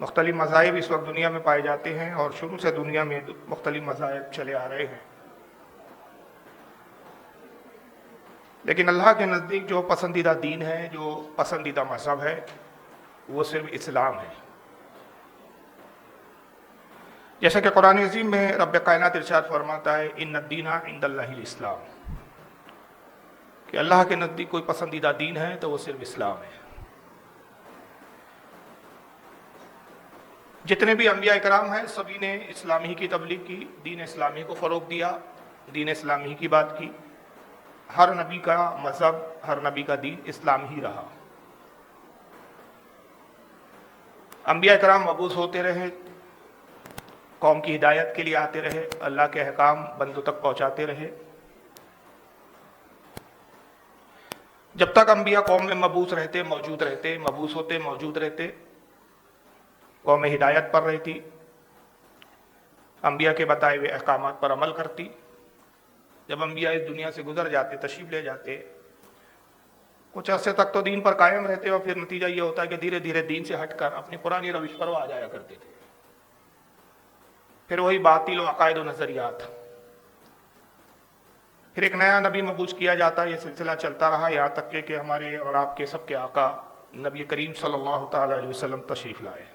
مختلف مذاہب اس وقت دنیا میں پائے جاتے ہیں اور شروع سے دنیا میں مختلف مذاہب چلے آ رہے ہیں، لیکن اللہ کے نزدیک جو پسندیدہ دین ہے، جو پسندیدہ مذہب ہے، وہ صرف اسلام ہے۔ جیسا کہ قرآن عظیم میں رب کائنات ارشاد فرماتا ہے ان الدین عند اللہ الاسلام، کہ اللہ کے نزدیک کوئی پسندیدہ دین ہے تو وہ صرف اسلام ہے۔ جتنے بھی انبیاء کرام ہیں سبھی نے اسلامی کی تبلیغ کی، دین اسلامی کو فروغ دیا، دین اسلامی کی بات کی۔ ہر نبی کا مذہب، ہر نبی کا دین اسلام ہی رہا۔ انبیاء کرام مبعوث ہوتے رہے، قوم کی ہدایت کے لیے آتے رہے، اللہ کے احکام بندوں تک پہنچاتے رہے۔ جب تک انبیاء قوم میں مبعوث رہتے، موجود رہتے، مبعوث ہوتے، موجود رہتے، قوم ہدایت پر رہتی، انبیاء کے بتائے ہوئے احکامات پر عمل کرتی۔ جب انبیاء اس دنیا سے گزر جاتے، تشریف لے جاتے، کچھ عرصے تک تو دین پر قائم رہتے اور پھر نتیجہ یہ ہوتا ہے کہ دھیرے دھیرے دین سے ہٹ کر اپنی پرانی روش پر وہ آ جایا کرتے تھے، پھر وہی باطل و عقائد و نظریات، پھر ایک نیا نبی مبعوث کیا جاتا ہے۔ یہ سلسلہ چلتا رہا یہاں تک کہ ہمارے اور آپ کے سب کے آقا نبی کریم صلی اللہ تعالی علیہ وسلم تشریف لائے،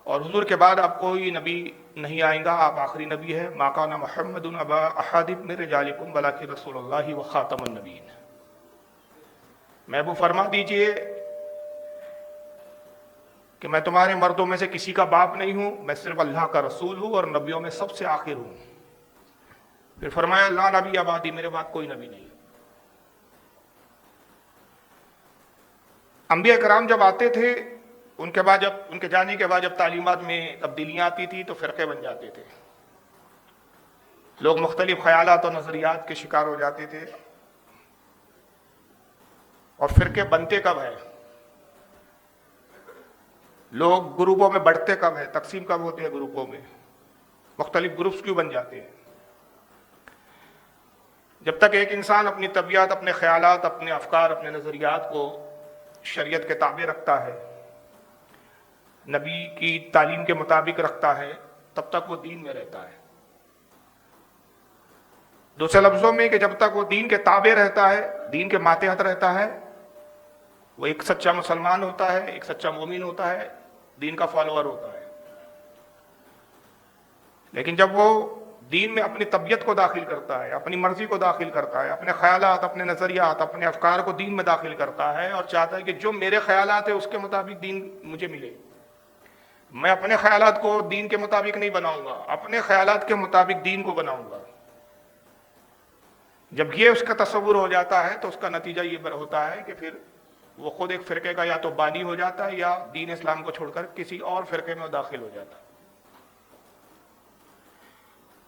اور حضور کے بعد اب کوئی نبی نہیں آئیں گا، آپ آخری نبی ہے۔ ما کان محمد ابا احد من رجالکم ولکن رسول اللہ وخاتم النبیین۔ محبوب فرما دیجئے کہ میں تمہارے مردوں میں سے کسی کا باپ نہیں ہوں، میں صرف اللہ کا رسول ہوں اور نبیوں میں سب سے آخر ہوں۔ پھر فرمایا لا نبی بعدی، میرے بعد کوئی نبی نہیں۔ انبیاء کرام جب آتے تھے، ان کے جانے کے بعد جب تعلیمات میں تبدیلیاں آتی تھی تو فرقے بن جاتے تھے، لوگ مختلف خیالات اور نظریات کے شکار ہو جاتے تھے۔ اور فرقے بنتے کب ہیں، لوگ گروپوں میں بڑھتے کب ہیں، تقسیم کب ہوتے ہیں گروپوں میں، مختلف گروپس کیوں بن جاتے ہیں؟ جب تک ایک انسان اپنی طبیعت، اپنے خیالات، اپنے افکار، اپنے نظریات کو شریعت کے تابع رکھتا ہے، نبی کی تعلیم کے مطابق رکھتا ہے، تب تک وہ دین میں رہتا ہے۔ دوسرے لفظوں میں کہ جب تک وہ دین کے تابع رہتا ہے، دین کے ماتحت رہتا ہے، وہ ایک سچا مسلمان ہوتا ہے، ایک سچا مومن ہوتا ہے، دین کا فالوور ہوتا ہے۔ لیکن جب وہ دین میں اپنی طبیعت کو داخل کرتا ہے، اپنی مرضی کو داخل کرتا ہے، اپنے خیالات، اپنے نظریات، اپنے افکار کو دین میں داخل کرتا ہے اور چاہتا ہے کہ جو میرے خیالات ہیں اس کے مطابق دین مجھے ملے، میں اپنے خیالات کو دین کے مطابق نہیں بناؤں گا، اپنے خیالات کے مطابق دین کو بناؤں گا، جب یہ اس کا تصور ہو جاتا ہے تو اس کا نتیجہ یہ ہوتا ہے کہ پھر وہ خود ایک فرقے کا یا تو بانی ہو جاتا ہے یا دین اسلام کو چھوڑ کر کسی اور فرقے میں داخل ہو جاتا ہے۔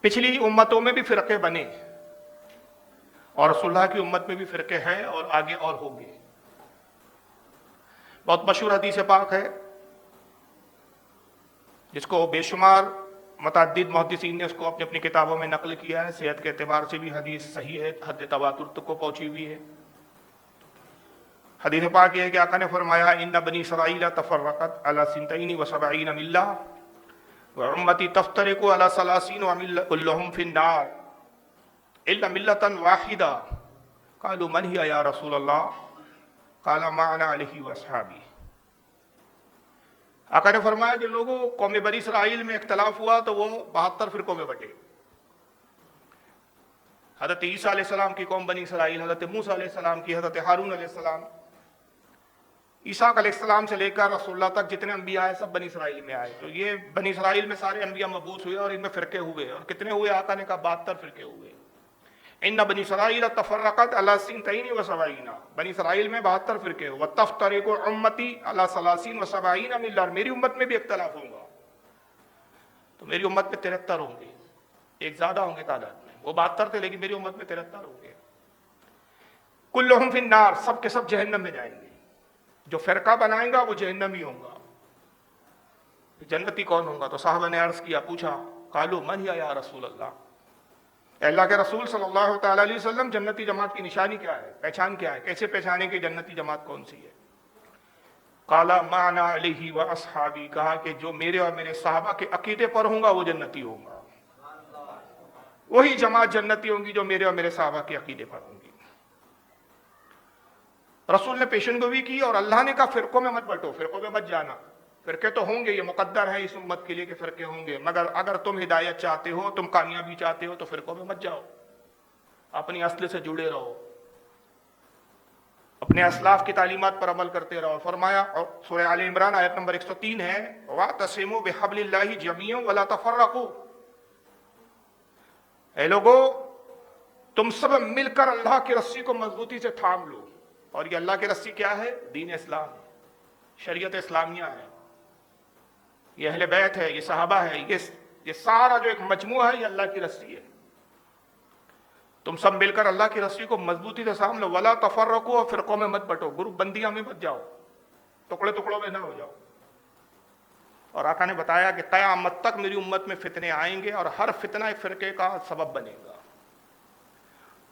پچھلی امتوں میں بھی فرقے بنے اور رسول اللہ کی امت میں بھی فرقے ہیں اور آگے اور ہوں گے۔ بہت مشہور حدیث پاک ہے جس کو بے شمار متعدد محدثین نے اس کو اپنی کتابوں میں نقل کیا ہے، صحت کے اعتبار سے بھی حدیث صحیح ہے، حد تواتر تک کو پہنچی ہوئی ہے۔ حدیث پاک یہ ہے کہ آقا نے فرمایا ان بنی اسرائیل تفرقت علی 72 ملہ وامتی تفترق علی 30 وملۃ كلهم فی النار الا ملۃ واحدہ قالوا من هي یا رسول اللہ قال ما انا علیہ واصحابی۔ آقا نے فرمایا کہ لوگوں قوم بنی اسرائیل میں اختلاف ہوا تو وہ 72 فرقوں میں بٹے۔ حضرت عیسیٰ علیہ السلام کی قوم بنی اسرائیل، حضرت موسیٰ علیہ السلام کی، حضرت ہارون علیہ السلام، عیسیٰ علیہ السلام سے لے کر رسول اللہ تک جتنے انبیاء آئے سب بنی اسرائیل میں آئے۔ تو یہ بنی اسرائیل میں سارے انبیاء مبعوث ہوئے اور ان میں فرقے ہوئے، اور کتنے ہوئے؟ آقا نے کہا 72 فرقے ہوئے۔ ان بنی اسرائیل تفرقت علی 72 بنی اسرائیل میں 72 فرقے ہوئے، وتفترق امتی علی 30 و70 ملۃ، میری امت میں بھی اختلاف ہوگا تو میری امت میں 73 ہوں گے، ایک زیادہ ہوں گے تعداد میں، وہ 72 تھے لیکن میری امت میں 73 ہوں گے۔ کلہم فی النار، سب کے سب جہنم میں جائیں گے، جو فرقہ بنائے گا وہ جہنمی ہوگا۔ جنتی کون ہوگا؟ تو صحابہ نے عرض کیا، پوچھا قالوا من هي یا رسول اللہ، اے اللہ کے رسول صلی اللہ تعالی علیہ وسلم جنتی جماعت کی نشانی کیا ہے، پہچان کیا ہے، کیسے پہچانے کہ جنتی جماعت کون سی ہے؟ قال ما انا علیہ و اصحابی، کہا کہ جو میرے اور میرے صحابہ کے عقیدے پر ہوں گا وہ جنتی ہوگا، وہی جماعت جنتی ہوں گی جو میرے اور میرے صحابہ کے عقیدے پر ہوں گی۔ رسول نے پیشن گوئی کی اور اللہ نے کہا فرقوں میں مت بٹو، فرقوں میں مت جانا، فرقے تو ہوں گے، یہ مقدر ہے اس امت کے لیے کہ فرقے ہوں گے، مگر اگر تم ہدایت چاہتے ہو، تم کامیابی چاہتے ہو تو فرقوں میں مت جاؤ، اپنی اصل سے جڑے رہو، اپنے اسلاف کی تعلیمات پر عمل کرتے رہو۔ فرمایا، اور سورہ آل عمران آیت نمبر 103 ہے، وَاعْتَصِمُوا بِحَبْلِ اللَّهِ جَمِيعًا وَلَا تَفَرَّقُوا، اے لوگو تم سب مل کر اللہ کی رسی کو مضبوطی سے تھام لو، اور یہ اللہ کی رسی کیا ہے؟ دین اسلام ہے، شریعت اسلامیہ ہے، یہ اہل بیت ہے، یہ صحابہ ہے، یہ سارا جو ایک مجموعہ ہے یہ اللہ کی رسی ہے۔ تم سب مل کر اللہ کی رسی کو مضبوطی سے تھام لو، ولا تفرقوا، اور فرقوں میں مت بٹو، گروپ بندیاں میں مت جاؤ، ٹکڑے ٹکڑوں میں نہ ہو جاؤ۔ اور آقا نے بتایا کہ قیامت تک میری امت میں فتنے آئیں گے اور ہر فتنہ ایک فرقے کا سبب بنے گا،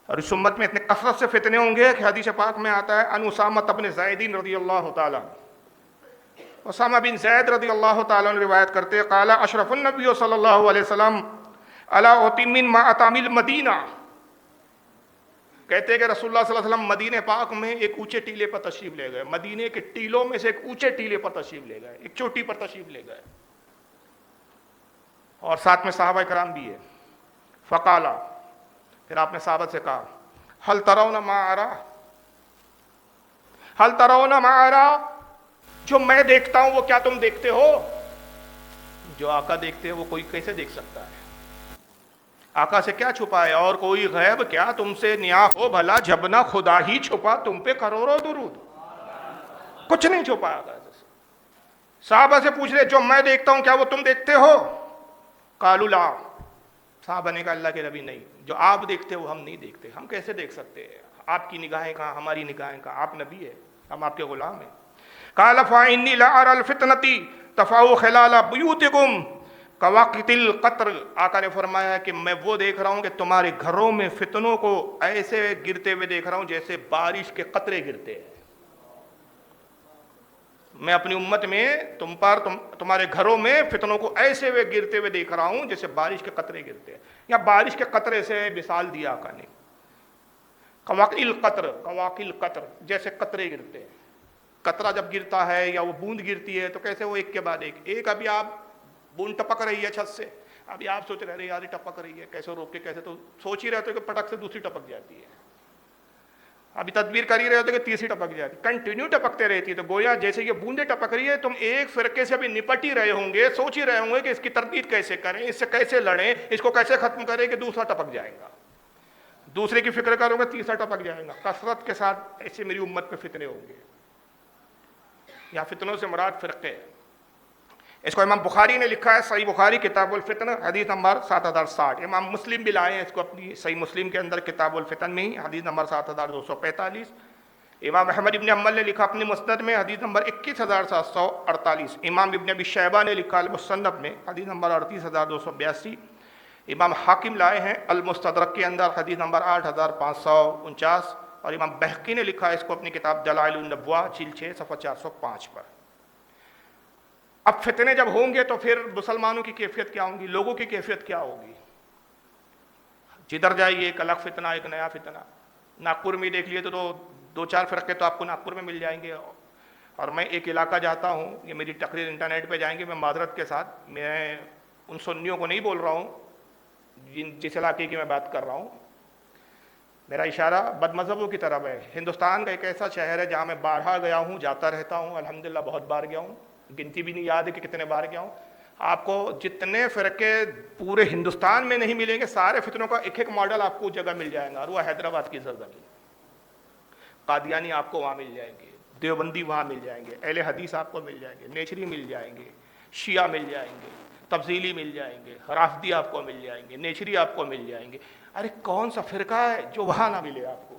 اور اس امت میں اتنے کثرت سے فتنے ہوں گے کہ حدیث پاک میں آتا ہے، ان اسامہ بن زید رضی اللہ تعالیٰ، اسامہ بن زید رضی اللہ تعالیٰ عنہ روایت کرتے، قال اشرف النبی صلی اللہ علیہ وسلم الا اعطی من ما اطعم المدینہ، کہتے ہیں کہ رسول اللہ صلی اللہ علیہ وسلم مدینہ پاک میں ایک اونچے ٹیلے پر تشریف لے گئے، مدینے کے ٹیلوں میں سے ایک اونچے ٹیلے پر تشریف لے گئے، ایک چوٹی پر تشریف لے گئے، اور ساتھ میں صحابہ کرام بھی ہے۔ فقالا، پھر آپ نے صحابہ سے کہا، هل ترون ما ارى، هل ترون ما ارى، جو میں دیکھتا ہوں وہ کیا تم دیکھتے ہو؟ جو آقا دیکھتے ہیں وہ کوئی کیسے دیکھ سکتا ہے؟ آقا سے کیا چھپا ہے؟ اور کوئی غیب کیا تم سے نیا ہو؟ بھلا جب نہ خدا ہی چھپا تم پہ کروڑوں درود، کچھ نہیں چھپا آقا سے۔ صحابہ سے پوچھ رہے جو میں دیکھتا ہوں کیا وہ تم دیکھتے ہو؟ قالوا لا، صحابہ نے کہا اللہ کے نبی نہیں، جو آپ دیکھتے وہ ہم نہیں دیکھتے، ہم کیسے دیکھ سکتے ہیں؟ آپ کی نگاہیں کہاں، ہماری نگاہیں کہاں، آپ نبی ہے، ہم آپ کے غلام ہیں۔ قال فإني لأرى الفتنة تفاؤ خلال بيوتكم كواقط القطر، آقا نے فرمایا کہ میں وہ دیکھ رہا ہوں کہ تمہارے گھروں میں فتنوں کو ایسے گرتے ہوئے دیکھ رہا ہوں جیسے بارش کے قطرے گرتے ہیں۔ میں اپنی امت میں تمہارے گھروں میں فتنوں کو ایسے ہوئے گرتے ہوئے دیکھ رہا ہوں جیسے بارش کے قطرے گرتے ہیں، یا بارش کے قطرے سے مثال دیا آقا نے، قواقل القطر، قواقل القطر جیسے قطرے گرتے ہیں۔ قطرہ جب گرتا ہے یا وہ بوند گرتی ہے تو کیسے وہ ایک کے بعد ایک ابھی آپ بوند ٹپک رہی ہے چھت سے، ابھی آپ سوچ رہے یار ٹپک رہی ہے کیسے روک کے، کیسے، تو سوچ ہی رہتے ہو کہ پٹک سے دوسری ٹپک جاتی ہے، ابھی تدبیر کر ہی رہے ہوتے کہ تیسری ٹپک جاتی، کنٹینیو ٹپکتے رہتی ہے، تو گویا جیسے یہ بوندیں ٹپک رہی ہے تم ایک فرقے سے ابھی نپٹ ہی رہے ہوں گے، سوچ ہی رہے ہوں گے کہ اس کی تردید کیسے کریں، اس سے کیسے لڑیں، اس کو کیسے ختم کریں کہ دوسرا ٹپک جائے گا، دوسرے کی فکر کرو گے تیسرا ٹپک جائے گا۔ کثرت کے ساتھ ایسے میری امت میں فتنے ہوں گے، یا فتنوں سے مراد فرقے۔ اس کو امام بخاری نے لکھا ہے، صحیح بخاری کتاب الفتن حدیث نمبر 7060، امام مسلم بھی لائے ہیں اس کو اپنی صحیح مسلم کے اندر کتاب الفتن میں ہی، حدیث نمبر 7245۔ امام احمد ابن حنبل نے لکھا اپنی مسند میں حدیث نمبر 21748، امام ابن ابی شیبہ نے لکھا المصنف میں حدیث نمبر 38282، امام حاکم لائے ہیں المستدرک کے اندر حدیث نمبر 8549، اور امام بہقی نے لکھا ہے اس کو اپنی کتاب دلائل النبوہ جلد 6 صفحہ 405 پر۔ اب فتنے جب ہوں گے تو پھر مسلمانوں کی کیفیت کیا ہوں گی، لوگوں کی کیفیت کیا ہوگی؟ جدھر جائیے ایک الگ فتنہ، ایک نیا فتنہ۔ ناگپور میں دیکھ لیے تو دو چار فرقے تو آپ کو ناگپور میں مل جائیں گے، اور میں ایک علاقہ جاتا ہوں، یہ میری تقریر انٹرنیٹ پہ جائیں گے، میں معذرت کے ساتھ میں ان سنیوں کو نہیں بول رہا ہوں جس علاقے کی میں بات کر رہا ہوں، میرا اشارہ بد مذہبوں کی طرف ہے۔ ہندوستان کا ایک ایسا شہر ہے جہاں میں بارہا گیا ہوں، جاتا رہتا ہوں، الحمدللہ بہت بار گیا ہوں، گنتی بھی نہیں یاد ہے کہ کتنے بار گیا ہوں۔ آپ کو جتنے فرقے پورے ہندوستان میں نہیں ملیں گے، سارے فتنوں کا ایک ایک ماڈل آپ کو جگہ مل جائے گا، اور وہ حیدرآباد کی سرزمین، قادیانی آپ کو وہاں مل جائیں گے، دیوبندی وہاں مل جائیں گے، اہل حدیث آپ کو مل جائیں گے، نیچری مل جائیں گے، شیعہ مل جائیں گے، تفضیلی مل جائیں گے، رافضی آپ کو مل جائیں گے، نیچری آپ کو مل جائیں گے۔ ارے کون سا فرقہ ہے جو وہاں نہ ملے آپ کو؟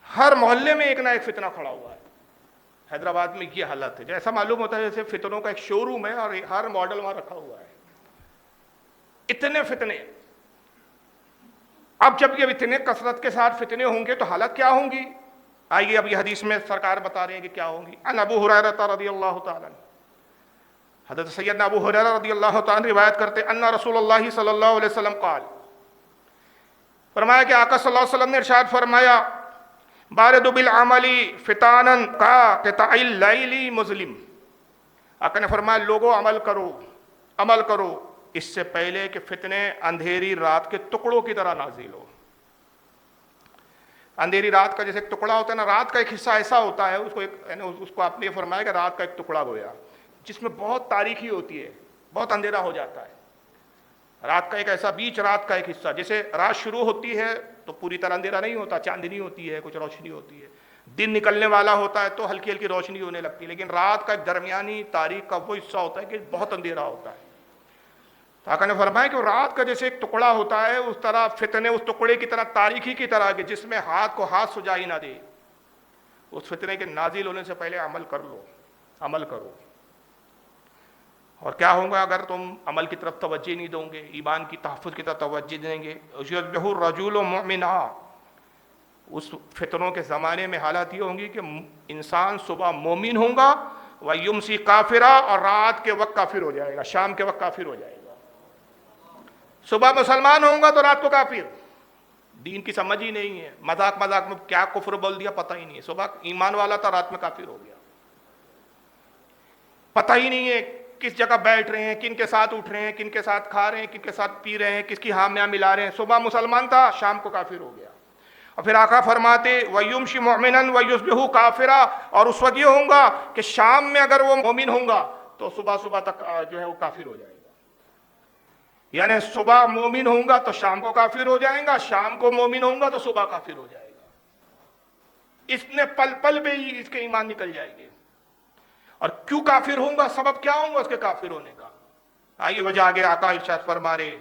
ہر محلے میں ایک نہ ایک فتنہ کھڑا ہوا ہے۔ حیدرآباد میں یہ حالت ہے، جیسا معلوم ہوتا ہے جیسے فتنوں کا ایک شو روم ہے اور ہر ماڈل وہاں رکھا ہوا ہے، اتنے فتنے۔ اب جب یہ اتنے کثرت کے ساتھ فتنے ہوں گے تو حالت کیا ہوں گی؟ آئیے اب یہ حدیث میں سرکار بتا رہے ہیں کہ کیا ہوں گی. ان ابو ہریرہ رضی اللہ تعالیٰ عنہ، حضرت سیدنا ابو ہریرہ رضی اللہ تعالیٰ روایت کرتے ان رسول اللہ صلی اللہ علیہ وسلم قال، فرمایا کہ آقا صلی اللہ علیہ وسلم نے ارشاد فرمایا بارد بالعمل فتانا کا قطع اللیل مظلم. آقا نے فرمایا لوگوں عمل کرو، عمل کرو اس سے پہلے کہ فتنے اندھیری رات کے ٹکڑوں کی طرح نازل ہو. اندھیری رات کا جیسے ایک ٹکڑا ہوتا ہے نا، رات کا ایک حصہ ایسا ہوتا ہے، اس کو آپ نے فرمایا کہ رات کا ایک ٹکڑا گویا جس میں بہت تاریکی ہوتی ہے، بہت اندھیرا ہو جاتا ہے. رات کا ایک ایسا بیچ رات کا ایک حصہ، جیسے رات شروع ہوتی ہے تو پوری طرح اندھیرا نہیں ہوتا، چاندنی ہوتی ہے، کچھ روشنی ہوتی ہے. دن نکلنے والا ہوتا ہے تو ہلکی ہلکی روشنی ہونے لگتی ہے، لیکن رات کا ایک درمیانی تاریک کا وہ حصہ ہوتا ہے کہ بہت اندھیرا ہوتا ہے. آقا نے فرمایا کہ رات کا جیسے ایک ٹکڑا ہوتا ہے اس طرح فتنے اس ٹکڑے کی طرح، تاریکی کی طرح کہ جس میں ہاتھ کو ہاتھ سجائی نہ دے. اس فتنے کے نازل ہونے سے پہلے عمل کر لو، عمل کرو. اور کیا ہوگا اگر تم عمل کی طرف توجہ نہیں دو گے، ایمان کی تحفظ کی طرف توجہ دیں گے. یصبح الرجل مؤمنا، اس فتنوں کے زمانے میں حالت یہ ہوں گی کہ انسان صبح مومن ہوگا ویمسی کافرا، اور رات کے وقت کافر ہو جائے گا، شام کے وقت کافر ہو جائے گا. صبح مسلمان ہوگا تو رات کو کافر، دین کی سمجھ ہی نہیں ہے، مذاق مذاق میں کیا کفر بول دیا پتہ ہی نہیں ہے. صبح ایمان والا تھا رات میں کافر ہو گیا، پتہ ہی نہیں ہے کس جگہ بیٹھ رہے ہیں، کن کے ساتھ اٹھ رہے ہیں، کن کے ساتھ کھا رہے ہیں، کن کے ساتھ پی رہے ہیں، کس کی ہاں میں ملا رہے ہیں. صبح مسلمان تھا، شام کو کافر ہو گیا. اور پھر آقا فرماتے وَيُمْشِ مُؤْمِنًا وَيُصْبِحُ كَافِرًا، اور اس وقت یہ ہوگا کہ شام میں اگر وہ مومن ہوگا تو صبح صبح تک جو ہے وہ کافر ہو جائے گا. یعنی صبح مومن ہوگا تو شام کو کافر ہو جائے گا، شام کو مومن ہوگا تو صبح کافر ہو جائے گا. اس نے پل پل پہ ہی اس کے ایمان نکل جائے گے. اور کیوں کافر ہوگا، سبب کیا ہوگا اس کے کافر ہونے کا؟ آئیے وجہ آگے آقا ارشاد فرما رہے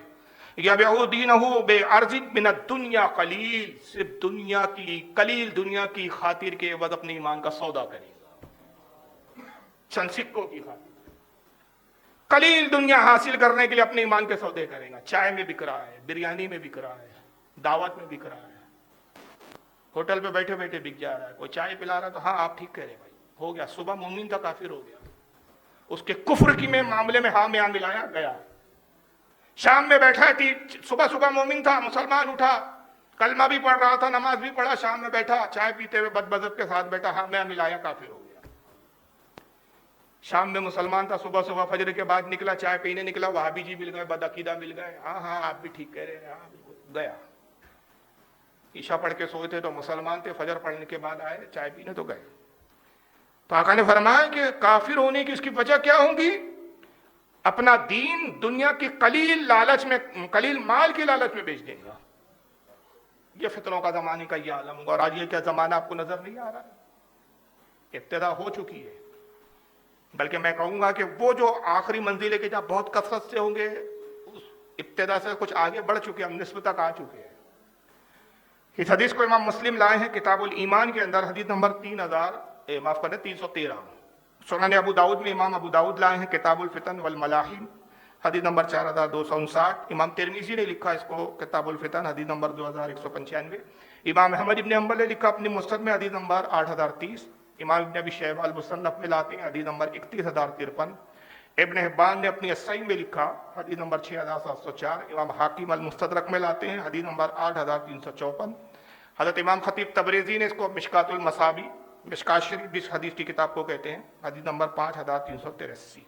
یَبِعُ دِینَهُ بِعَرْضٍ مِنَ الدُّنْیَا قلیل، صرف دنیا کی قلیل دنیا کی خاطر کے عوض اپنے ایمان کا سودا کرے گا. چند سکوں کی خاطر قلیل دنیا حاصل کرنے کے لیے اپنے ایمان کے سودے کرے گا. چائے میں بک رہا ہے، بریانی میں بک رہا ہے، دعوت میں بک رہا ہے، ہوٹل پہ بیٹھے بیٹھے بک جا رہا ہے. کوئی چائے پلا رہا ہے تو ہاں آپ ٹھیک کہہ رہے بھائی، ہو گیا. صبح مومن تھا کافر ہو گیا، اس کے کفر کی میں معاملے میں ہاں میں آن ملایا گیا. شام میں بیٹھا ہے، صبح صبح مومن تھا، مسلمان اٹھا، کلمہ بھی پڑھ رہا تھا، نماز بھی پڑھا، شام میں بیٹھا چائے پیتے ہوئے بد مذہب کے ساتھ بیٹھا، ہاں میں ملایا، کافر ہو گیا. شام میں مسلمان تھا، صبح صبح فجر کے بعد نکلا، چائے پینے نکلا، وہابی جی مل گئے، بدعقیدہ مل گئے، ہاں ہاں آپ بھی ٹھیک کہہ رہے ہیں، ہاں بالکل، گیا. عشاء پڑھ کے سوئے تھے تو مسلمان تھے، فجر پڑھنے کے بعد آئے چائے پینے تو گئے. تو آقا نے فرمایا کہ کافر ہونے کی اس کی وجہ کیا ہوگی؟ اپنا دین دنیا کی قلیل لالچ میں، قلیل مال کی لالچ میں بیچ دے گا. یہ فتنوں کا زمانے کا یہ عالم ہوگا. اور آج یہ کیا زمانہ آپ کو نظر نہیں آ رہا ہے؟ ابتدا ہو چکی ہے، بلکہ میں کہوں گا کہ وہ جو آخری منزل ہے کہ جہاں بہت کثرت سے ہوں گے، اس ابتدا سے کچھ آگے بڑھ چکے، ہم نصف تک آ چکے ہیں. اس حدیث کو امام مسلم لائے ہیں کتاب الایمان کے اندر، حدیث نمبر 313. سنن ابو داؤد میں امام ابو داؤد لائے ہیں کتاب الفتن والملاحم، حدیث نمبر 4259. امام ترمذی نے لکھا اس کو کتاب الفتن، حدیث نمبر 2195. امام احمد ابن حنبل نے لکھا اپنی مسند میں، حدیث نمبر 8030. امام ابن ابی شیبہ المصنف میں لاتے ہیں، حدیث نمبر 31053. ابن حبان نے اپنی الصحیح میں لکھا، حدیث نمبر 6704. امام حاکم المستدرک میں لاتے ہیں، حدیث نمبر 8354. حضرت امام خطیب تبریزی نے اس کو مشکات المصابی، مشکات شریف جس حدیث کی کتاب کو کہتے ہیں، حدیث نمبر 5383.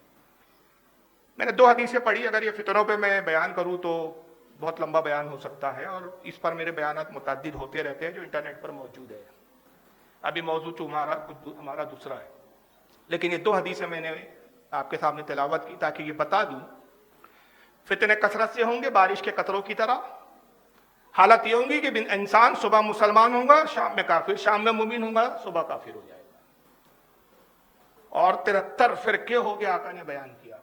میں نے 2 حدیثیں پڑھی، اگر یہ فتنوں پہ میں بیان کروں تو بہت لمبا بیان ہو سکتا ہے، اور اس پر میرے بیانات متعدد ہوتے رہتے ہیں جو انٹرنیٹ پر موجود ہے. ابھی موضوع تو ہمارا دوسرا ہے، لیکن یہ 2 حدیثیں میں نے آپ کے سامنے تلاوت کی تاکہ یہ بتا دوں فتنے کثرت سے ہوں گے بارش کے قطروں کی طرح. حالت یہ ہوں گی کہ انسان صبح مسلمان ہوگا، شام میں کافر، شام میں مومن ہوگا، صبح کافر ہو جائے گا. اور 73 فرقے ہو گئے آقا نے بیان کیا.